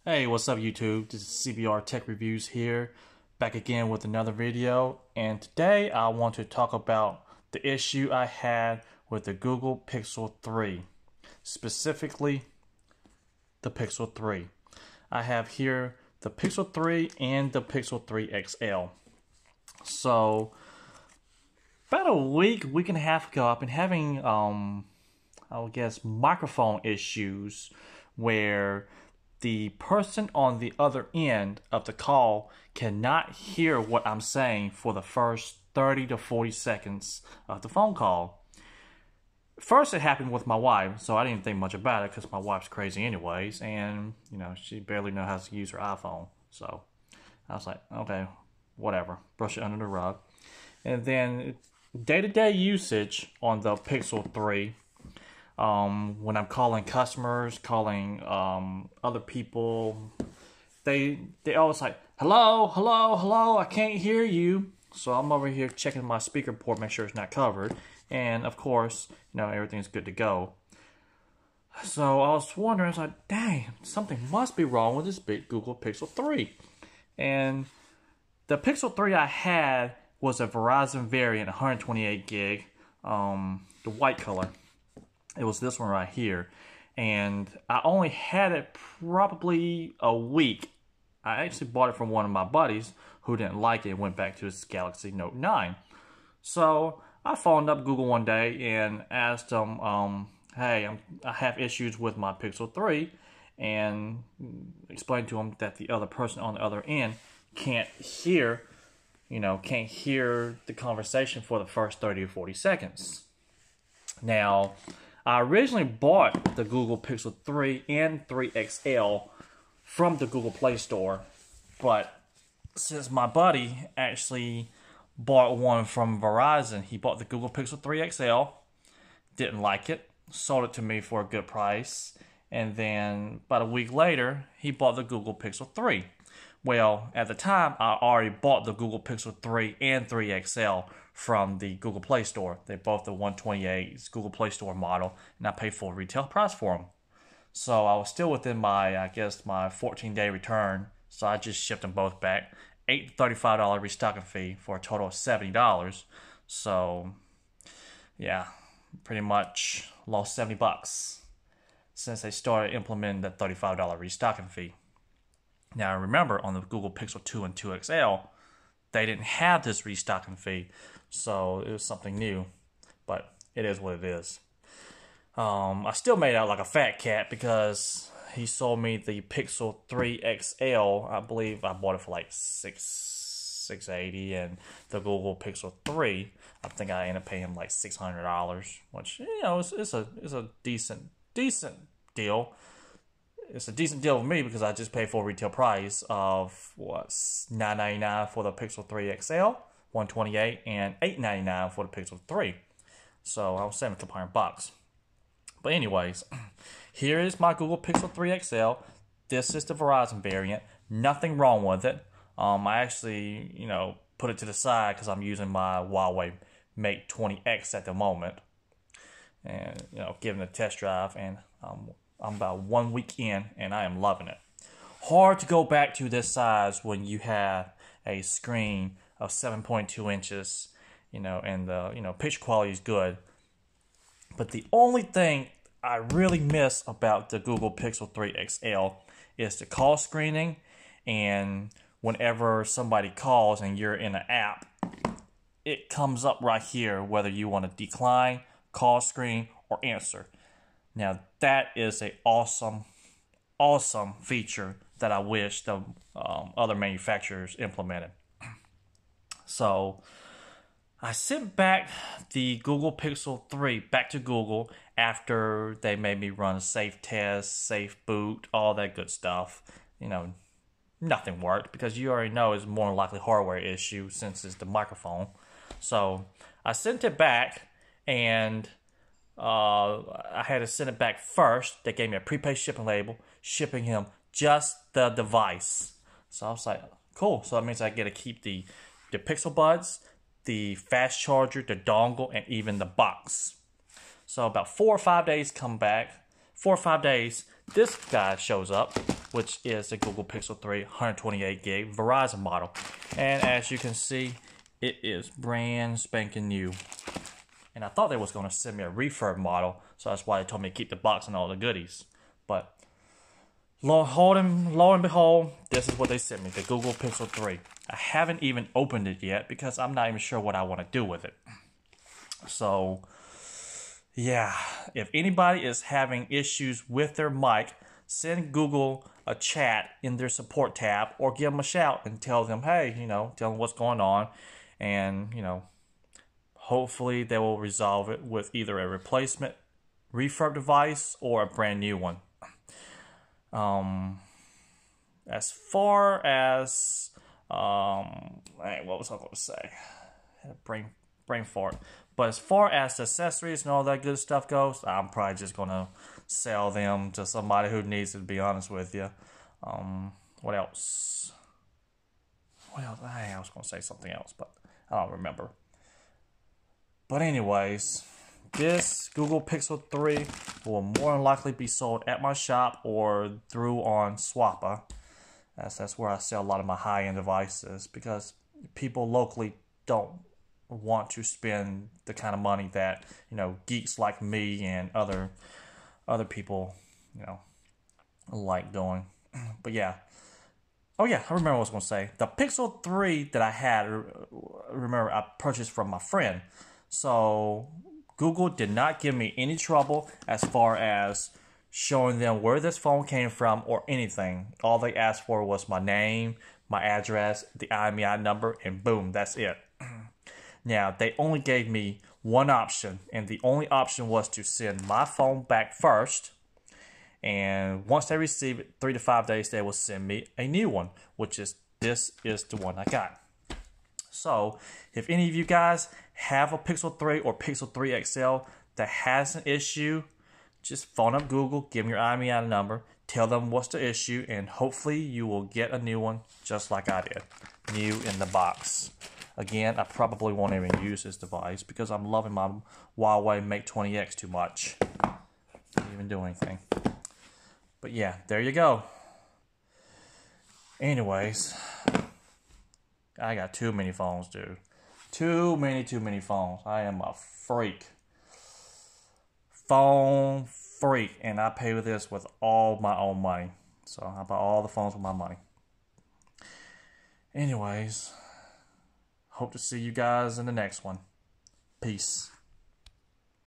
Hey, what's up YouTube? This is CBR Tech Reviews here, back again with another video. And today I want to talk about the issue I had with the Google Pixel 3, specifically the Pixel 3. I have here the Pixel 3 and the Pixel 3 XL. So, about a week and a half ago, I've been having, I guess, microphone issues where the person on the other end of the call cannot hear what I'm saying for the first 30 to 40 seconds of the phone call. First, it happened with my wife, so I didn't think much about it because my wife's crazy anyways, and she barely knows how to use her iPhone. So I was like, okay, whatever, brush it under the rug. And then day-to-day usage on the Pixel 3. When I'm calling customers, calling other people, they always like, hello, hello, hello, I can't hear you. So I'm over here checking my speaker port, make sure it's not covered. And of course, everything's good to go. So I was wondering, I was like, dang, something must be wrong with this big Google Pixel 3. And the Pixel 3 I had was a Verizon variant, 128 gig, the white color. It was this one right here. And I only had it probably a week. I actually bought it from one of my buddies who didn't like it and went back to his Galaxy Note 9. So I phoned up Google one day and asked them, hey, I have issues with my Pixel 3, and explained to them that the other person on the other end can't hear, can't hear the conversation for the first 30 or 40 seconds. Now, I originally bought the Google Pixel 3 and 3 XL from the Google Play Store, but since my buddy actually bought one from Verizon, he bought the Google Pixel 3 XL, didn't like it, sold it to me for a good price, and then about a week later, he bought the Google Pixel 3. Well, at the time, I already bought the Google Pixel 3 and 3 XL from the Google Play Store. They're both the 128 Google Play Store model, and I paid full retail price for them. So I was still within my 14-day return, so I just shipped them both back. $8 to $35 restocking fee for a total of $70. So, yeah, pretty much lost $70 since they started implementing the $35 restocking fee. Now, remember, on the Google Pixel 2 and 2 XL, they didn't have this restocking fee, so it was something new, but it is what it is. I still made out like a fat cat because he sold me the Pixel 3 XL. I believe I bought it for like $680, and the Google Pixel 3, I think I ended up paying him like $600, which it's a decent deal. It's a decent deal for me because I just paid full retail price of $999 for the Pixel 3 XL, 128, and $899 for the Pixel 3. So I was saving a couple $100. But anyways, here is my Google Pixel 3 XL. This is the Verizon variant. Nothing wrong with it. I actually, put it to the side because I'm using my Huawei Mate 20X at the moment, and giving it a test drive, and I'm about 1 week in, and I am loving it. Hard to go back to this size when you have a screen of 7.2 inches, and the picture quality is good. But the only thing I really miss about the Google Pixel 3 XL is the call screening, and whenever somebody calls and you're in an app, it comes up right here whether you want to decline, call screen, or answer. Now, that is an awesome feature that I wish the other manufacturers implemented. So, I sent back the Google Pixel 3 back to Google after they made me run a safe test, safe boot, all that good stuff. Nothing worked because you already know it's more than likely a hardware issue since it's the microphone. So, I sent it back, and I had to send it back first. They gave me a prepaid shipping label, shipping him just the device. So I was like, cool. So that means I get to keep the Pixel Buds, the fast charger, the dongle, and even the box. So about 4 or 5 days come back. 4 or 5 days, this guy shows up, which is the Google Pixel 3 128 gig Verizon model. And as you can see, it is brand spanking new. And I thought they was going to send me a refurb model, so that's why they told me to keep the box and all the goodies. But lo and behold, this is what they sent me, the Google Pixel 3. I haven't even opened it yet because I'm not even sure what I want to do with it. So, yeah, if anybody is having issues with their mic, send Google a chat in their support tab or give them a shout and tell them, hey, tell them what's going on. And, hopefully they will resolve it with either a replacement refurb device or a brand new one. As far as, what was I going to say? Brain fart. But as far as the accessories and all that good stuff goes, I'm probably just going to sell them to somebody who needs it, to be honest with you. What else? Well, I was going to say something else, but I don't remember. But anyways, this Google Pixel 3 will more than likely be sold at my shop or through on Swappa. That's where I sell a lot of my high-end devices, because people locally don't want to spend the kind of money that geeks like me and other people like doing. But yeah. Oh yeah, I remember what I was going to say. The Pixel 3 that I had, remember, I purchased from my friend. So Google did not give me any trouble as far as showing them where this phone came from or anything. All they asked for was my name, my address, the IMEI number, and boom, that's it. Now, they only gave me one option, and the only option was to send my phone back first. And once they receive it, 3 to 5 days, they will send me a new one, this is the one I got. So, if any of you guys have a Pixel 3 or Pixel 3 XL that has an issue, just phone up Google, give them your IMEI number, tell them what's the issue, and hopefully you will get a new one just like I did. New in the box. Again, I probably won't even use this device because I'm loving my Huawei Mate 20X too much. Didn't even do anything. But yeah, there you go. Anyways, I got too many phones, dude. Too many phones. I am a freak. Phone freak. And I pay with this with all my own money. So I buy all the phones with my money. Anyways, hope to see you guys in the next one. Peace.